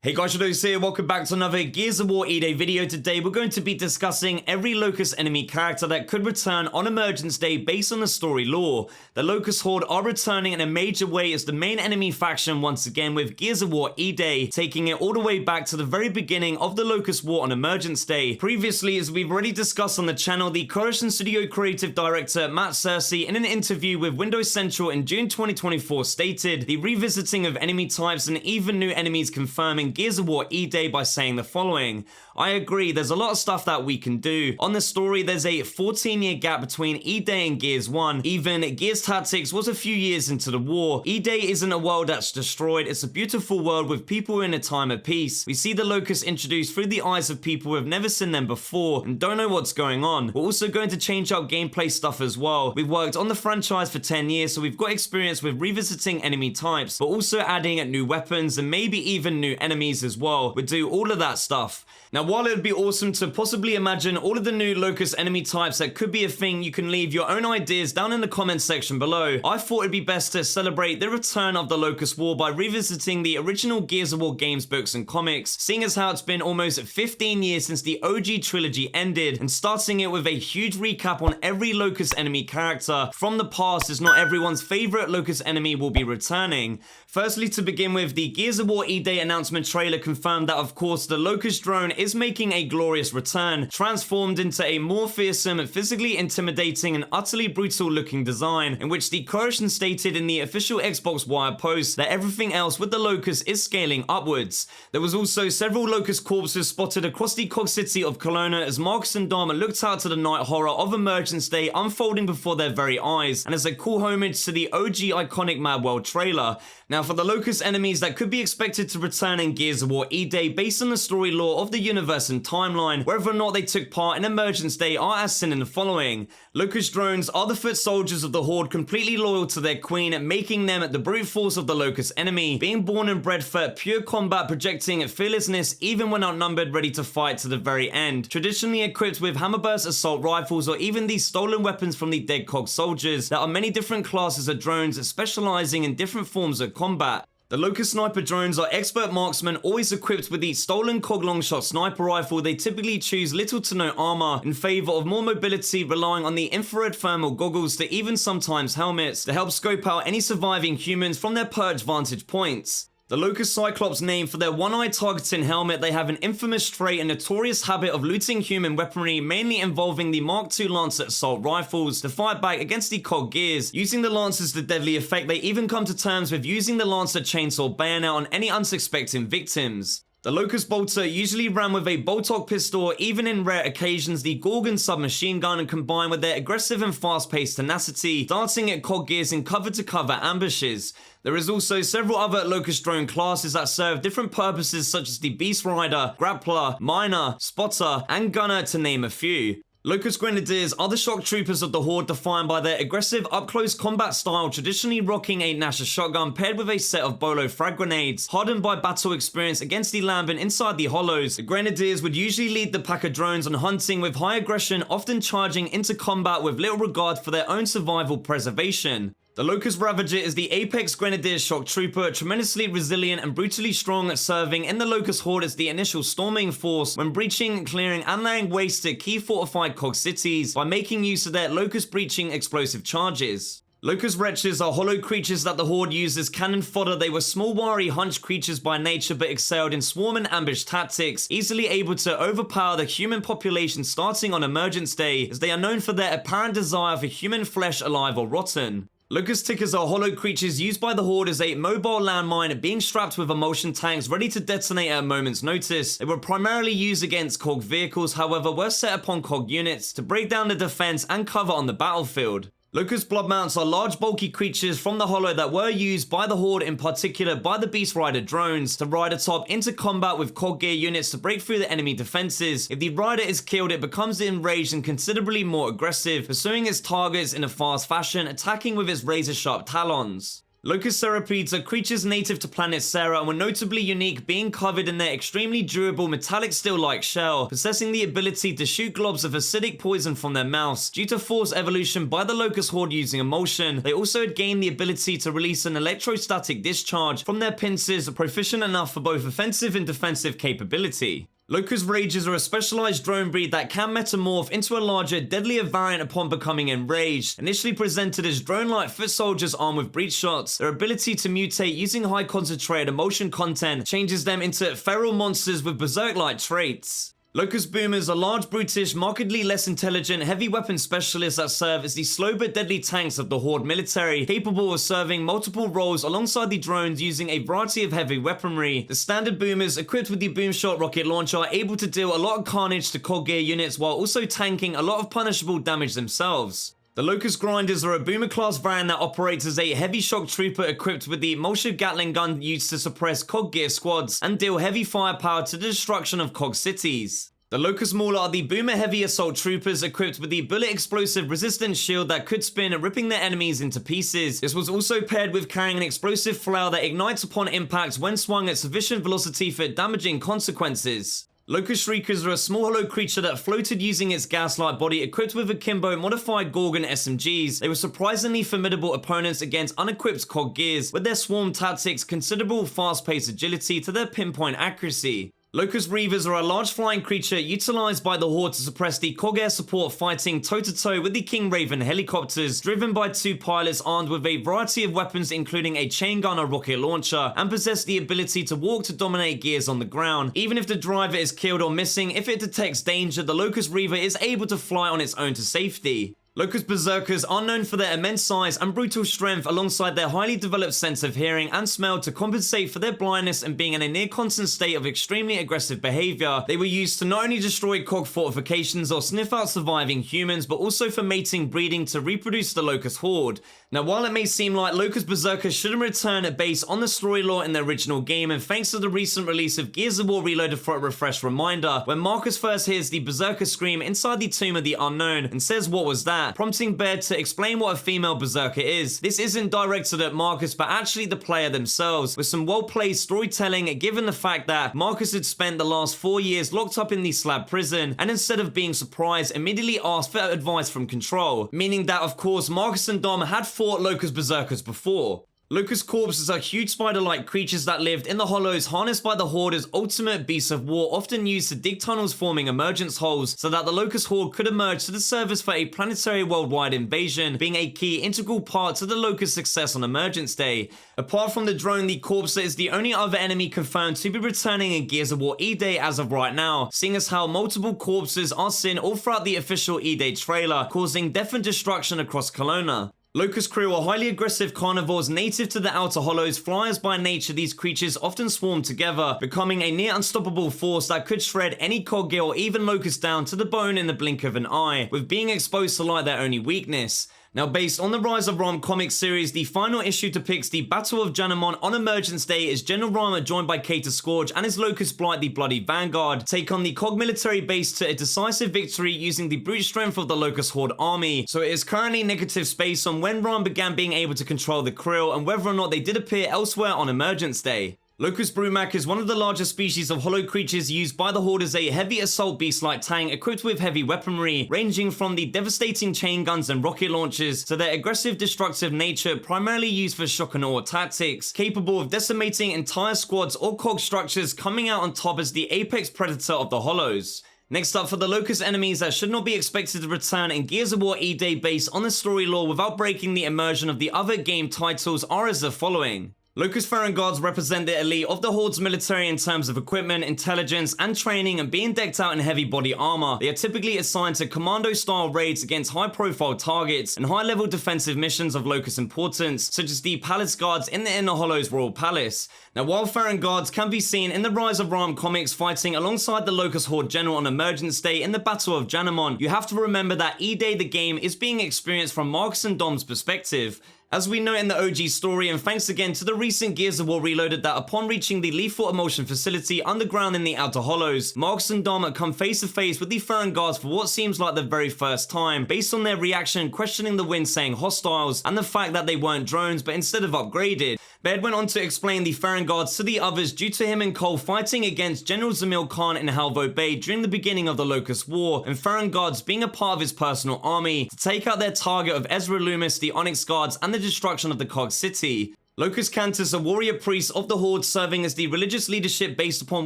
Hey guys, Shadows here, welcome back to another Gears of War E-Day video. Today we're going to be discussing every Locust enemy character that could return on Emergence Day based on the story lore. The Locust Horde are returning in a major way as the main enemy faction once again, with Gears of War E-Day taking it all the way back to the very beginning of the Locust War on Emergence Day. Previously, as we've already discussed on the channel, the Coalition Studio creative director Matt Cersei in an interview with Windows Central in June 2024 stated the revisiting of enemy types and even new enemies confirming Gears of War E-Day by saying the following: I agree, there's a lot of stuff that we can do. On the story, there's a 14-year gap between E-Day and Gears 1. Even Gears Tactics was a few years into the war. E-Day isn't a world that's destroyed, it's a beautiful world with people in a time of peace. We see the Locusts introduced through the eyes of people who have never seen them before and don't know what's going on. We're also going to change up gameplay stuff as well. We've worked on the franchise for 10 years, so we've got experience with revisiting enemy types, but also adding new weapons and maybe even new enemies as well. We'll do all of that stuff. Now, while it would be awesome to possibly imagine all of the new Locust enemy types that could be a thing, you can leave your own ideas down in the comments section below. I thought it'd be best to celebrate the return of the Locust War by revisiting the original Gears of War games, books, and comics, seeing as how it's been almost 15 years since the OG trilogy ended, and starting it with a huge recap on every Locust enemy character from the past, as not everyone's favorite Locust enemy will be returning. Firstly, to begin with, the Gears of War E-Day announcement trailer confirmed that, of course, the Locust Drone is making a glorious return, transformed into a more fearsome, physically intimidating, and utterly brutal looking design, in which the Coalition stated in the official Xbox Wire post that everything else with the Locust is scaling upwards. There was also several Locust Corpsers spotted across the cog city of Kelowna as Marcus and Dom looked out to the night horror of Emergence Day unfolding before their very eyes, and as a cool homage to the OG iconic Mad World trailer. Now, for the Locust enemies that could be expected to return in Gears of War E-Day based on the story lore of the universe and timeline, whether or not they took part in Emergence Day, are as seen in the following. Locust drones are the foot soldiers of the Horde, completely loyal to their queen, making them the brute force of the Locust enemy, being born and bred for pure combat, projecting fearlessness even when outnumbered, ready to fight to the very end. Traditionally equipped with hammerburst assault rifles or even these stolen weapons from the dead cog soldiers, there are many different classes of drones specializing in different forms of combat. The Locust Sniper drones are expert marksmen, always equipped with the stolen cog longshot sniper rifle. They typically choose little to no armor in favor of more mobility, relying on the infrared thermal goggles to even sometimes helmets to help scope out any surviving humans from their perch vantage points. The Locust Cyclops name for their one-eye targeting helmet, they have an infamous trait and notorious habit of looting human weaponry, mainly involving the Mark II Lancer assault rifles, to fight back against the cog gears. Using the Lancers to deadly effect, they even come to terms with using the Lancer chainsaw bayonet on any unsuspecting victims. The Locust Bolter usually ran with a Boltok pistol, or even in rare occasions the Gorgon submachine gun, and combined with their aggressive and fast-paced tenacity, darting at cog gears in cover-to-cover ambushes. There is also several other Locust drone classes that serve different purposes, such as the Beast Rider, Grappler, Miner, Spotter, and Gunner, to name a few. Locust Grenadiers are the shock troopers of the Horde, defined by their aggressive up-close combat style, traditionally rocking a Nasher shotgun paired with a set of Bolo frag grenades. Hardened by battle experience against the Lambent inside the hollows, the Grenadiers would usually lead the pack of drones on hunting with high aggression, often charging into combat with little regard for their own survival preservation. The Locust Ravager is the apex Grenadier shock trooper, tremendously resilient and brutally strong, serving in the Locust Horde as the initial storming force when breaching, clearing, and laying waste to key fortified cog cities by making use of their Locust breaching explosive charges. Locust Wretches are hollow creatures that the Horde used as cannon fodder. They were small, wiry, hunched creatures by nature, but excelled in swarm and ambush tactics, easily able to overpower the human population starting on Emergence Day, as they are known for their apparent desire for human flesh, alive or rotten. Locust Tickers are hollow creatures used by the Horde as a mobile landmine, being strapped with emulsion tanks ready to detonate at a moment's notice. They were primarily used against cog vehicles, however were set upon cog units to break down the defense and cover on the battlefield. Locust Bloodmounts are large bulky creatures from the Hollow that were used by the Horde, in particular by the Beast Rider drones, to ride atop into combat with cog gear units to break through the enemy defenses. If the rider is killed, it becomes enraged and considerably more aggressive, pursuing its targets in a fast fashion, attacking with its razor sharp talons. Locust Serapedes are creatures native to planet Sera and were notably unique, being covered in their extremely durable metallic steel-like shell, possessing the ability to shoot globs of acidic poison from their mouths. Due to force evolution by the Locust Horde using emulsion, they also had gained the ability to release an electrostatic discharge from their pincers, proficient enough for both offensive and defensive capability. Locust Ragers are a specialized drone breed that can metamorph into a larger, deadlier variant upon becoming enraged. Initially presented as drone-like foot soldiers armed with breach shots, their ability to mutate using high concentrated emotion content changes them into feral monsters with berserk-like traits. Locust Boomers are large, brutish, markedly less intelligent, heavy weapon specialists that serve as the slow but deadly tanks of the Horde military, capable of serving multiple roles alongside the drones using a variety of heavy weaponry. The standard Boomers, equipped with the Boomshot rocket launcher, are able to deal a lot of carnage to Cog Gear units while also tanking a lot of punishable damage themselves. The Locust Grinders are a Boomer-class variant that operates as a heavy shock trooper equipped with the Mulcher Gatling gun used to suppress Cog Gear squads and deal heavy firepower to the destruction of Cog cities. The Locust Mauler are the Boomer heavy assault troopers equipped with the bullet explosive resistant shield that could spin, ripping their enemies into pieces. This was also paired with carrying an explosive flower that ignites upon impact when swung at sufficient velocity for damaging consequences. Locust Shriekers are a small hollow creature that floated using its gas-like body equipped with akimbo modified Gorgon SMGs. They were surprisingly formidable opponents against unequipped Cog Gears, with their swarm tactics considerable fast-paced agility to their pinpoint accuracy. Locust Reavers are a large flying creature utilized by the Horde to suppress the Cog Air support fighting toe-to-toe with the King Raven helicopters, driven by two pilots armed with a variety of weapons including a chain gun or rocket launcher, and possess the ability to walk to dominate gears on the ground. Even if the driver is killed or missing, if it detects danger, the Locust Reaver is able to fly on its own to safety. Locust Berserkers are known for their immense size and brutal strength alongside their highly developed sense of hearing and smell to compensate for their blindness and being in a near constant state of extremely aggressive behavior. They were used to not only destroy Cog fortifications or sniff out surviving humans, but also for mating, breeding to reproduce the Locust Horde. Now, while it may seem like Locust Berserker shouldn't return based on the story lore in the original game, and thanks to the recent release of Gears of War Reloaded for a refreshed reminder, when Marcus first hears the Berserker scream inside the Tomb of the Unknown and says what was that, prompting Baird to explain what a female Berserker is. This isn't directed at Marcus, but actually the player themselves, with some well-played storytelling given the fact that Marcus had spent the last 4 years locked up in the slab prison, and instead of being surprised, immediately asked for advice from Control, meaning that of course Marcus and Dom had fought Locust Berserkers before. Locust Corpsers are huge spider-like creatures that lived in the hollows harnessed by the Horde as ultimate beasts of war, often used to dig tunnels forming emergence holes so that the Locust Horde could emerge to the surface for a planetary worldwide invasion, being a key integral part to the Locust success on Emergence Day. Apart from the drone, the Corpser is the only other enemy confirmed to be returning in Gears of War E-Day as of right now, seeing as how multiple corpses are seen all throughout the official E-Day trailer, causing death and destruction across Kelowna. Locust Kryll are highly aggressive carnivores native to the Outer Hollows. Flyers by nature, these creatures often swarm together, becoming a near unstoppable force that could shred any Cog Gear or even Locust down to the bone in the blink of an eye, with being exposed to light their only weakness. Now, based on the Rise of RAAM comic series, the final issue depicts the Battle of Janamon on Emergence Day as General RAAM, joined by Ketor Skorge and his Locust Blight, the Bloody Vanguard, take on the Cog military base to a decisive victory using the brute strength of the Locust Horde army. So it is currently negative space on when RAAM began being able to control the Kryll and whether or not they did appear elsewhere on Emergence Day. Locust Brumak is one of the largest species of hollow creatures used by the Horde as a heavy assault beast-like tank equipped with heavy weaponry, ranging from the devastating chain guns and rocket launchers to their aggressive destructive nature, primarily used for shock and awe tactics, capable of decimating entire squads or cog structures, coming out on top as the apex predator of the hollows. Next up, for the Locust enemies that should not be expected to return in Gears of War E-Day based on the story lore without breaking the immersion of the other game titles are as the following. Locust Guards represent the elite of the Horde's military in terms of equipment, intelligence, and training, and being decked out in heavy body armor. They are typically assigned to commando-style raids against high-profile targets and high-level defensive missions of Locust importance, such as the Palace Guards in the Inner Hollows Royal Palace. Now, while Guards can be seen in the Rise of RAAM comics fighting alongside the Locust Horde General on Emergence Day in the Battle of Janamon, you have to remember that E-Day the game is being experienced from Marcus and Dom's perspective. As we know in the OG story, and thanks again to the recent Gears of War Reloaded, that upon reaching the lethal emulsion facility underground in the Outer Hollows, Marks and Dom come face to face with the Theron guards for what seems like the very first time, based on their reaction questioning the wind saying hostiles, and the fact that they weren't drones but instead of upgraded. Baird went on to explain the Theron guards to the others due to him and Cole fighting against General Zamil Karn in Halvo Bay during the beginning of the Locust War, and Theron guards being a part of his personal army to take out their target of Ezra Loomis, the Onyx guards, and the destruction of the Cog City. Locust Kantus, a warrior priest of the Horde serving as the religious leadership based upon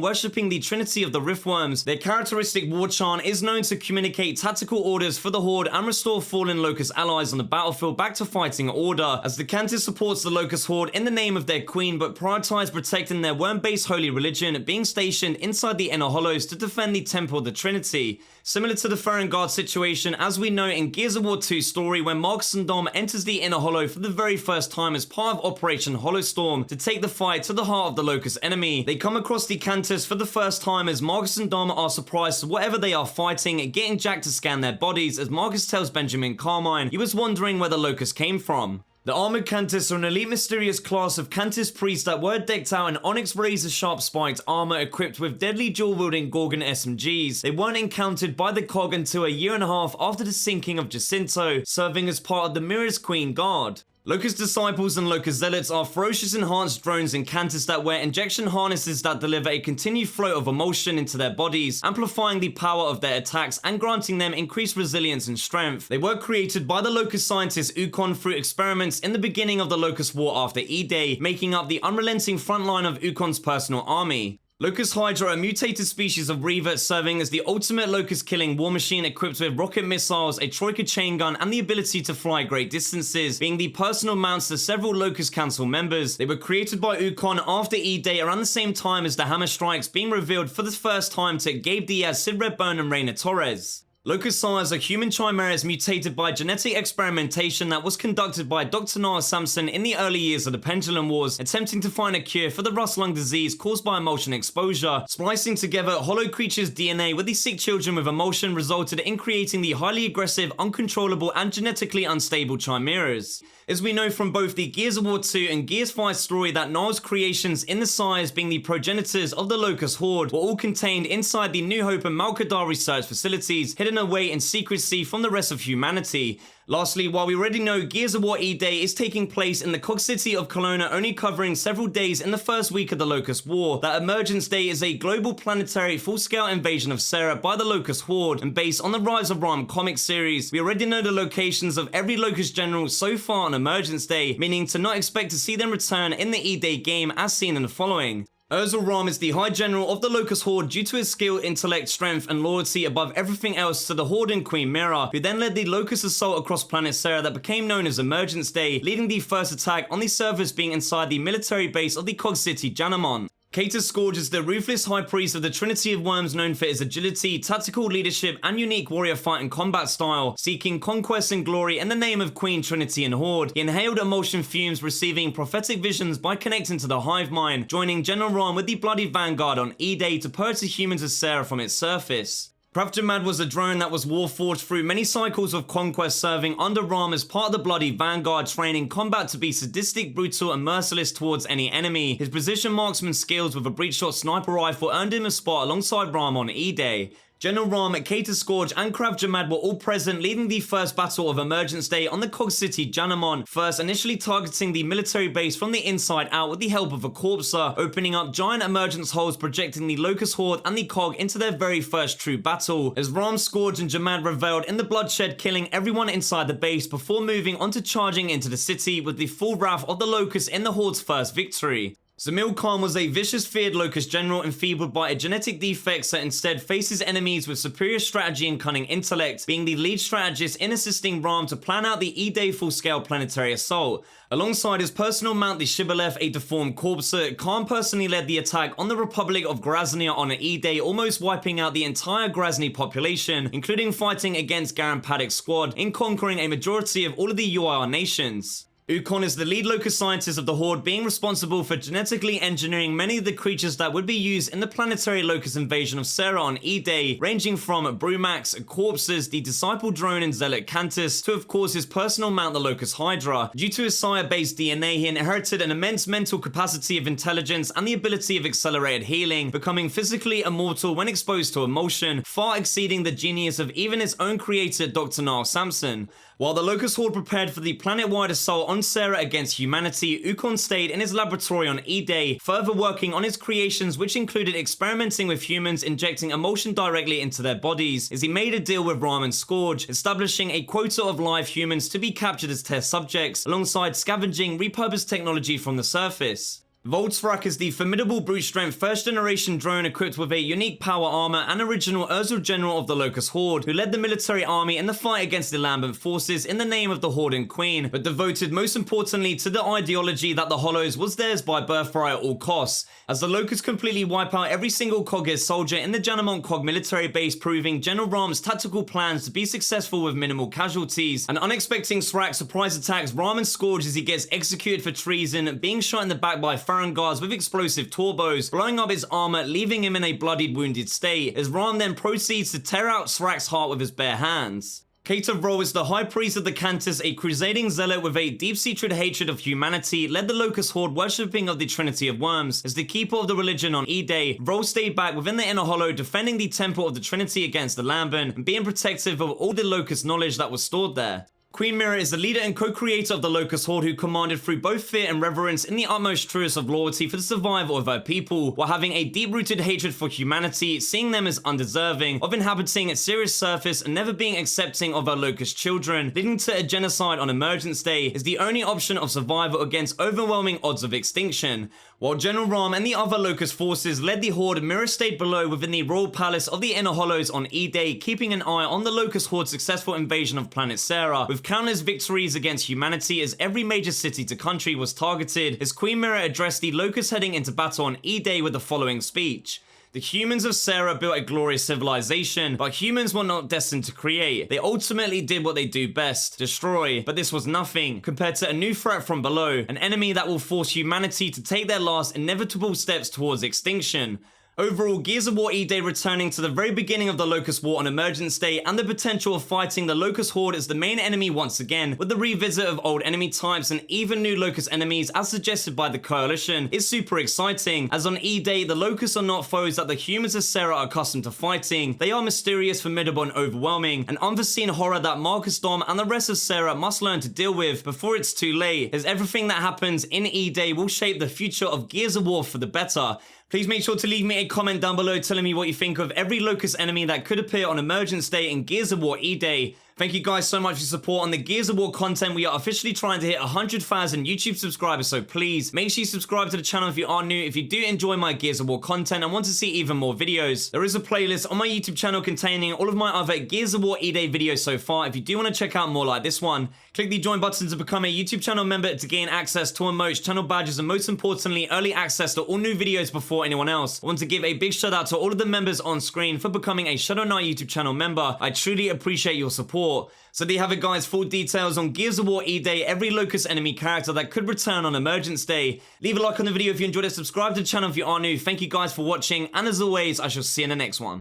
worshipping the Trinity of the Riftworms. Their characteristic war chant is known to communicate tactical orders for the Horde and restore fallen Locust allies on the battlefield back to fighting order, as the Kantus supports the Locust Horde in the name of their queen but prioritize protecting their worm-based holy religion, being stationed inside the Inner Hollows to defend the Temple of the Trinity. Similar to the Theron guard situation as we know in Gears of War 2 story, when Marks and Dom enters the Inner Hollow for the very first time as part of Operation Hollowstorm to take the fight to the heart of the Locust enemy. They come across the Kantus for the first time as Marcus and Dom are surprised to whatever they are fighting, getting Jack to scan their bodies, as Marcus tells Benjamin Carmine he was wondering where the Locust came from. The Armored Kantus are an elite mysterious class of Kantus priests that were decked out in onyx razor sharp spiked armor equipped with deadly dual wielding Gorgon SMGs. They weren't encountered by the Cog until a year and a half after the sinking of Jacinto, serving as part of the Myrrah's Queen Guard. Locust Disciples and Locust Zealots are ferocious enhanced drones in Kantus that wear injection harnesses that deliver a continued flow of emulsion into their bodies, amplifying the power of their attacks and granting them increased resilience and strength. They were created by the Locust scientist Ukkon through experiments in the beginning of the Locust War after E-Day, making up the unrelenting frontline of Ukkon's personal army. Locust Hydra, a mutated species of Reaver serving as the ultimate Locust killing war machine equipped with rocket missiles, a Troika chain gun, and the ability to fly great distances, being the personal mounts to several Locust Council members. They were created by Ukkon after E-Day around the same time as the Hammer Strikes being revealed for the first time to Gabe Diaz, Sid Redbone, and Reyna Torres. Locust Sires are human chimeras mutated by genetic experimentation that was conducted by Dr. Noah Sampson in the early years of the Pendulum Wars, attempting to find a cure for the rust lung disease caused by emulsion exposure. Splicing together hollow creatures' DNA with the sick children with emulsion resulted in creating the highly aggressive, uncontrollable, and genetically unstable chimeras. As we know from both the Gears of War 2 and Gears 5 story that Noah's creations in the Sires, being the progenitors of the Locust Horde, were all contained inside the New Hope and Malkadar research facilities, hidden away in secrecy from the rest of humanity. Lastly, while we already know Gears of War E-Day is taking place in the Cog City of Kelowna, only covering several days in the first week of the Locust War, that Emergence Day is a global planetary full-scale invasion of Sarah by the Locust Horde, and based on the Rise of RAAM comic series, we already know the locations of every Locust General so far on Emergence Day, meaning to not expect to see them return in the E-Day game as seen in the following. Uzil Sraak is the High General of the Locust Horde due to his skill, intellect, strength, and loyalty above everything else to the Horde and Queen Myrrah, who then led the Locust assault across planet Sarah that became known as Emergence Day, leading the first attack on the surface being inside the military base of the Cog City Janamon. Ketor Skorge is the ruthless high priest of the Trinity of Worms, known for his agility, tactical leadership, and unique warrior fight and combat style, seeking conquest and glory in the name of Queen, Trinity, and Horde. He inhaled emulsion fumes, receiving prophetic visions by connecting to the hive mind, joining General RAAM with the Bloody Vanguard on E-Day to purge the humans of Sarah from its surface. Krav Jermad was a drone that was warforged through many cycles of conquest, serving under RAAM as part of the Bloody Vanguard, training combat to be sadistic, brutal, and merciless towards any enemy. His precision marksman skills with a breech shot sniper rifle earned him a spot alongside RAAM on E-Day. General RAAM, Ketor Skorge, and Krav Jermad were all present, leading the first battle of Emergence Day on the Cog City Janamon, first initially targeting the military base from the inside out with the help of a Corpser, opening up giant emergence holes projecting the Locust Horde and the Cog into their very first true battle, as RAAM, Skorge, and Jermad reveled in the bloodshed, killing everyone inside the base before moving on to charging into the city with the full wrath of the Locust in the Horde's first victory. Zamil Karn was a vicious, feared Locust general enfeebled by a genetic defect that instead faces enemies with superior strategy and cunning intellect, being the lead strategist in assisting RAAM to plan out the E-Day full-scale planetary assault. Alongside his personal mount, the Shibboleth, a deformed Corpser, Karn personally led the attack on the Republic of Grasnia on an E-Day, almost wiping out the entire Grasny population, including fighting against Garan Paddock's squad in conquering a majority of all of the UIR nations. Ukkon is the lead Locust scientist of the Horde, being responsible for genetically engineering many of the creatures that would be used in the planetary Locust invasion of Sera on E-Day, ranging from Brumaks, Corpsers, the Disciple Drone and Zealot Kantus, to of course his personal mount, the Locust Hydra. Due to his sire-based DNA, he inherited an immense mental capacity of intelligence and the ability of accelerated healing, becoming physically immortal when exposed to emotion, far exceeding the genius of even its own creator, Dr. Niall Sampson. While the Locust Horde prepared for the planet-wide assault on Sera against humanity, Ukkon stayed in his laboratory on E-Day, further working on his creations, which included experimenting with humans, injecting emotion directly into their bodies, as he made a deal with RAAM and Skorge, establishing a quota of live humans to be captured as test subjects, alongside scavenging repurposed technology from the surface. Uzil Sraak is the formidable brute strength first generation drone equipped with a unique power armor and original Uzil general of the Locust Horde, who led the military army in the fight against the lambent forces in the name of the Horde and Queen, but devoted most importantly to the ideology that the Hollows was theirs by birthright at all costs, as the Locusts completely wipe out every single Coggear soldier in the Janamont Cog military base, proving General RAAM's tactical plans to be successful with minimal casualties. An unexpected Sraak surprise attacks RAAM and Skorge as he gets executed for treason, being shot in the back by Theron guards with explosive turbos, blowing up his armor, leaving him in a bloodied, wounded state, as RAAM then proceeds to tear out Sraak's heart with his bare hands. Ketor Vrol is the High Priest of the Kantus, a crusading zealot with a deep-seated hatred of humanity, led the Locust Horde worshipping of the Trinity of Worms. As the keeper of the religion on E-Day, Vrol stayed back within the Inner Hollow, defending the Temple of the Trinity against the Lambent, and being protective of all the Locust knowledge that was stored there. Queen Myrrah is the leader and co-creator of the Locust Horde, who commanded through both fear and reverence in the utmost truest of loyalty for the survival of her people, while having a deep-rooted hatred for humanity, seeing them as undeserving of inhabiting its serious surface and never being accepting of her Locust children, leading to a genocide on Emergence Day, is the only option of survival against overwhelming odds of extinction. While General RAAM and the other Locust forces led the Horde, Myrrah stayed below within the Royal Palace of the Inner Hollows on E-Day, keeping an eye on the Locust Horde's successful invasion of planet Sera, with countless victories against humanity as every major city to country was targeted, as Queen Myrrah addressed the Locusts heading into battle on E-Day with the following speech. The humans of Sera built a glorious civilization, but humans were not destined to create. They ultimately did what they do best, destroy, but this was nothing compared to a new threat from below, an enemy that will force humanity to take their last inevitable steps towards extinction. Overall, Gears of War E-Day returning to the very beginning of the Locust War on Emergence Day, and the potential of fighting the Locust Horde as the main enemy once again, with the revisit of old enemy types and even new Locust enemies as suggested by the Coalition, is super exciting, as on E-Day, the Locusts are not foes that the humans of Sera are accustomed to fighting. They are mysterious, formidable and overwhelming, an unforeseen horror that Marcus Dom and the rest of Sera must learn to deal with before it's too late, as everything that happens in E-Day will shape the future of Gears of War for the better. Please make sure to leave me a comment down below telling me what you think of every Locust enemy that could appear on Emergence Day in Gears of War E-Day. Thank you guys so much for your support on the Gears of War content. We are officially trying to hit 100,000 YouTube subscribers, so please make sure you subscribe to the channel if you are new. If you do enjoy my Gears of War content and want to see even more videos, there is a playlist on my YouTube channel containing all of my other Gears of War E-Day videos so far. If you do want to check out more like this one, click the join button to become a YouTube channel member to gain access to emotes, channel badges, and most importantly, early access to all new videos before anyone else. I want to give a big shout out to all of the members on screen for becoming a Shadow Knight YouTube channel member. I truly appreciate your support. So there you have it guys, full details on Gears of War E-Day, every Locust enemy character that could return on Emergence Day. Leave a like on the video if you enjoyed it, subscribe to the channel if you are new. Thank you guys for watching, and as always, I shall see you in the next one.